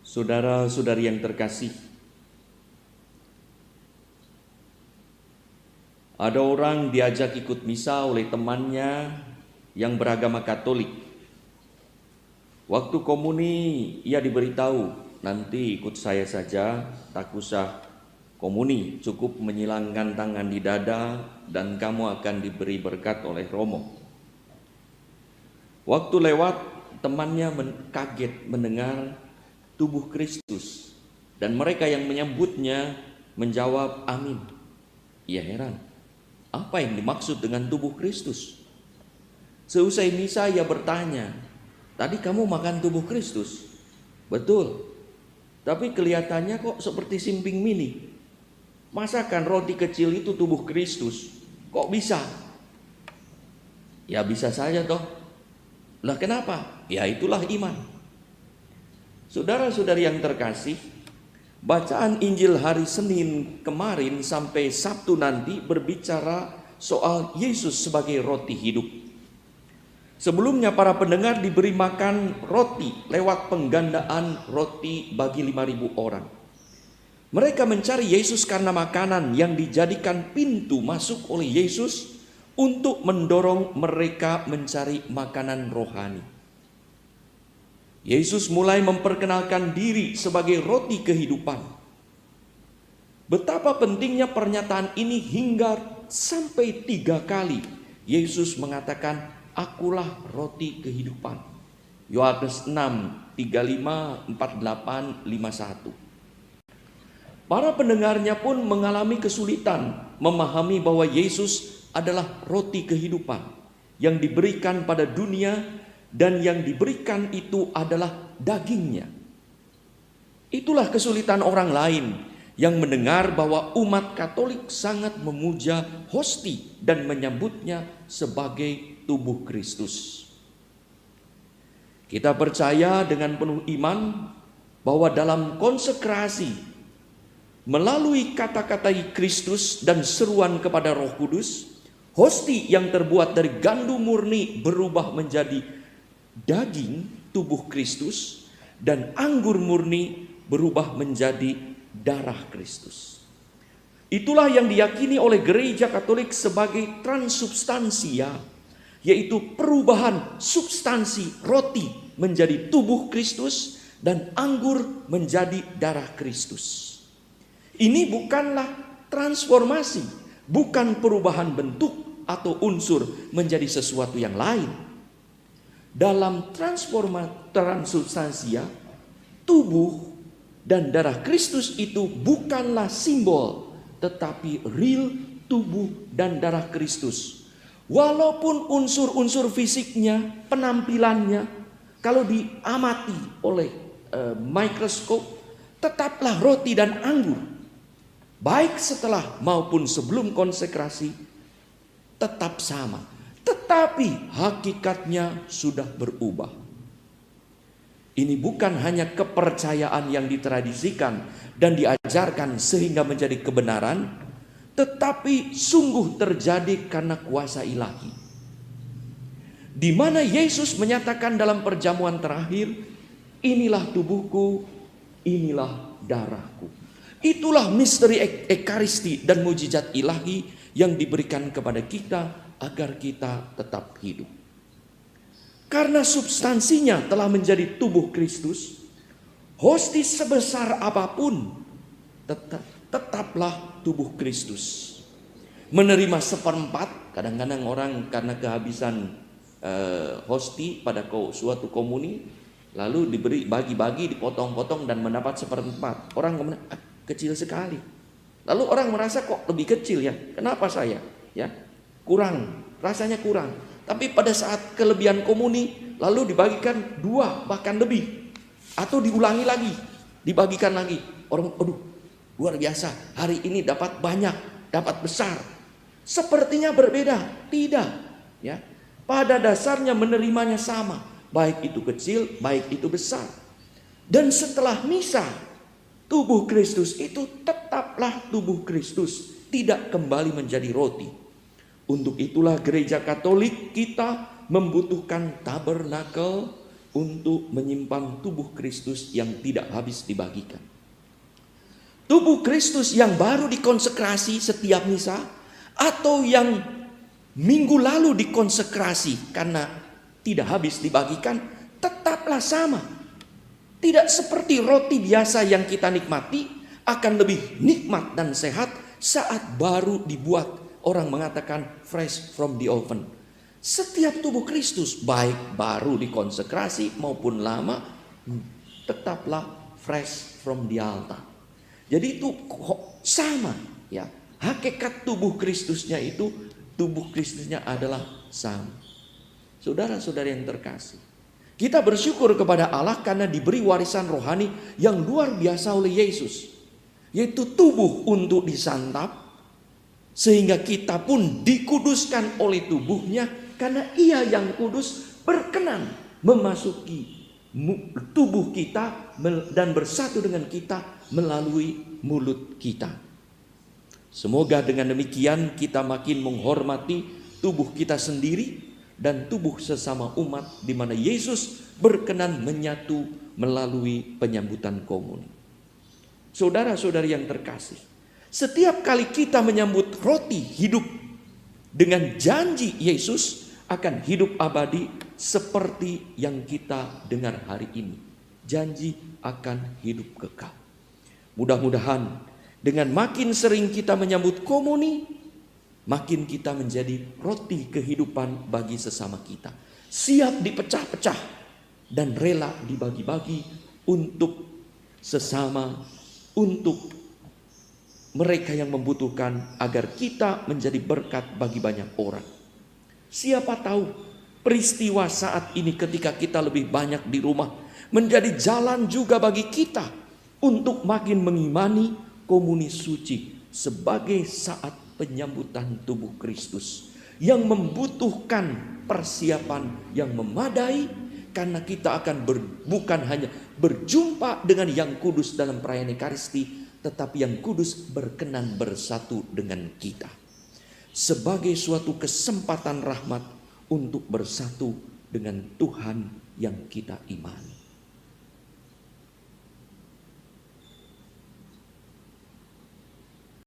Saudara-saudari yang terkasih, ada orang diajak ikut misa oleh temannya yang beragama Katolik. Waktu komuni ia diberitahu, nanti ikut saya saja, tak usah komuni, cukup menyilangkan tangan di dada dan kamu akan diberi berkat oleh Romo. Waktu lewat, temannya kaget mendengar tubuh Kristus, dan mereka yang menyambutnya menjawab amin. Ia heran, apa yang dimaksud dengan tubuh Kristus? Seusai misa ia bertanya, tadi kamu makan tubuh Kristus? Betul, tapi kelihatannya kok seperti simping mini. Masakan roti kecil itu tubuh Kristus? Kok bisa? Ya bisa saja toh. Lah kenapa? Ya itulah iman. Saudara-saudari yang terkasih, bacaan Injil hari Senin kemarin sampai Sabtu nanti berbicara soal Yesus sebagai roti hidup. Sebelumnya para pendengar diberi makan roti lewat penggandaan roti bagi 5.000 orang. Mereka mencari Yesus karena makanan yang dijadikan pintu masuk oleh Yesus untuk mendorong mereka mencari makanan rohani. Yesus mulai memperkenalkan diri sebagai roti kehidupan. Betapa pentingnya pernyataan ini hingga sampai 3 kali Yesus mengatakan, akulah roti kehidupan. Yohanes 6, 35, 48, 51. Para pendengarnya pun mengalami kesulitan memahami bahwa Yesus adalah roti kehidupan yang diberikan pada dunia, dan yang diberikan itu adalah dagingnya. Itulah kesulitan orang lain yang mendengar bahwa umat Katolik sangat memuja hosti dan menyambutnya sebagai tubuh Kristus. Kita percaya dengan penuh iman bahwa dalam konsekrasi melalui kata-kata Kristus dan seruan kepada Roh Kudus, hosti yang terbuat dari gandum murni berubah menjadi daging tubuh Kristus, dan anggur murni berubah menjadi darah Kristus. Itulah yang diyakini oleh Gereja Katolik sebagai transubstansia, yaitu perubahan substansi roti menjadi tubuh Kristus dan anggur menjadi darah Kristus. Ini bukanlah transformasi, bukan perubahan bentuk atau unsur menjadi sesuatu yang lain. Dalam transubstansia, tubuh dan darah Kristus itu bukanlah simbol, tetapi real tubuh dan darah Kristus. Walaupun unsur-unsur fisiknya, penampilannya, kalau diamati oleh mikroskop, tetaplah roti dan anggur. Baik setelah maupun sebelum konsekrasi, tetap sama. Tetapi hakikatnya sudah berubah. Ini bukan hanya kepercayaan yang ditradisikan dan diajarkan sehingga menjadi kebenaran, tetapi sungguh terjadi karena kuasa ilahi. Di mana Yesus menyatakan dalam perjamuan terakhir, inilah tubuhku, inilah darahku. Itulah misteri Ekaristi dan mujizat ilahi yang diberikan kepada kita agar kita tetap hidup. Karena substansinya telah menjadi tubuh Kristus, hosti sebesar apapun tetaplah tubuh Kristus. Menerima 1/4, kadang-kadang orang karena kehabisan hosti pada suatu komuni, lalu diberi bagi-bagi, dipotong-potong dan mendapat 1/4. Orang kemudian kecil sekali. Lalu orang merasa kok lebih kecil ya? Kenapa saya? Ya, kurang, rasanya kurang. Tapi pada saat kelebihan komuni, lalu dibagikan 2 bahkan lebih, atau diulangi lagi, dibagikan lagi. Orang, aduh, luar biasa. Hari ini dapat banyak, dapat besar. Sepertinya berbeda, tidak. Ya, pada dasarnya menerimanya sama, baik itu kecil, baik itu besar. Dan setelah misa, tubuh Kristus itu tetaplah tubuh Kristus, tidak kembali menjadi roti. Untuk itulah Gereja Katolik kita membutuhkan tabernakel untuk menyimpan tubuh Kristus yang tidak habis dibagikan. Tubuh Kristus yang baru dikonsekrasi setiap misa, atau yang minggu lalu dikonsekrasi karena tidak habis dibagikan, tetaplah sama. Tidak seperti roti biasa yang kita nikmati, akan lebih nikmat dan sehat saat baru dibuat. Orang mengatakan fresh from the oven. Setiap tubuh Kristus, baik baru dikonsekrasi maupun lama, tetaplah fresh from the altar. Jadi itu sama, ya. Hakikat tubuh Kristusnya itu, tubuh Kristusnya adalah sama. Saudara-saudara yang terkasih, kita bersyukur kepada Allah karena diberi warisan rohani yang luar biasa oleh Yesus, yaitu tubuh untuk disantap, sehingga kita pun dikuduskan oleh tubuhnya, karena Ia yang kudus berkenan memasuki tubuh kita dan bersatu dengan kita melalui mulut kita. Semoga dengan demikian kita makin menghormati tubuh kita sendiri dan tubuh sesama umat, di mana Yesus berkenan menyatu melalui penyambutan komuni. Saudara-saudari yang terkasih, setiap kali kita menyambut roti hidup dengan janji Yesus akan hidup abadi seperti yang kita dengar hari ini, janji akan hidup kekal. Mudah-mudahan dengan makin sering kita menyambut komuni, makin kita menjadi roti kehidupan bagi sesama kita, siap dipecah-pecah dan rela dibagi-bagi untuk sesama, untuk mereka yang membutuhkan, agar kita menjadi berkat bagi banyak orang. Siapa tahu peristiwa saat ini ketika kita lebih banyak di rumah menjadi jalan juga bagi kita untuk makin mengimani komuni suci sebagai saat penyambutan tubuh Kristus yang membutuhkan persiapan yang memadai, karena kita akan bukan hanya berjumpa dengan yang kudus dalam perayaan Ekaristi, tetapi yang kudus berkenan bersatu dengan kita sebagai suatu kesempatan rahmat untuk bersatu dengan Tuhan yang kita imani.